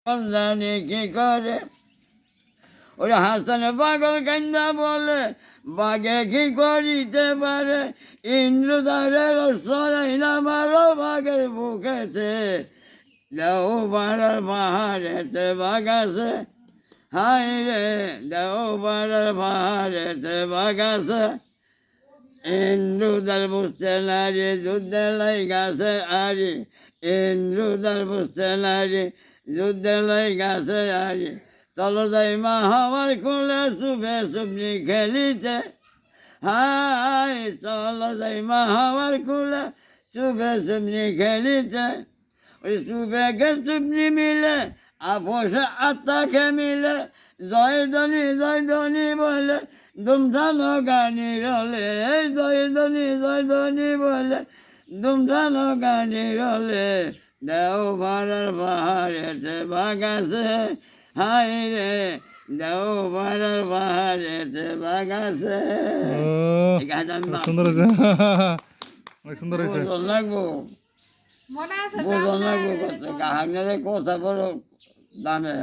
জানি কি করে ওই হাসান পাগল কান্দা বলে বাঘে কি করিতে পারে ইন্দ্রদ্বারের সরাই নামারো বাঘের বুকেতে দেও পাড়ার পাহাড়েতে বাঘ আছে হাই রে দেও পাড়ার পাহাড়েতে বাঘ আছে ইন্দ্রদ্বার বুঝতে নারী যুদ্ধে লাই গাছে আরি ইন্দ্রদ্বার বুঝতে নারী যুদ্ধে লাই গাছে আরি চলো যাই মা হওয়ার কুলে শুভে শুভনি খেলিতে হাই চলো যাই মা হওয়ার কুলে শুভে শুভনি খেলিতে ওই শুভেকে শুভনি মিলে আপোষে আত্মাকে মিলে জয় ধ্বনি বলে দুমঠানো গানি রলে জয় ধ্বনি বলে দুমঠানো গানি রলে দেও পাড়ার পাহাড়েতে বাঘ আছে হাই রে দেও পাড়ার পাহাড়েতে বাঘ আছে সুন্দর হয়েছে অনেক সুন্দর হয়েছে বোঝন লাগবো বোঝন লাগবো কথা বড় দামে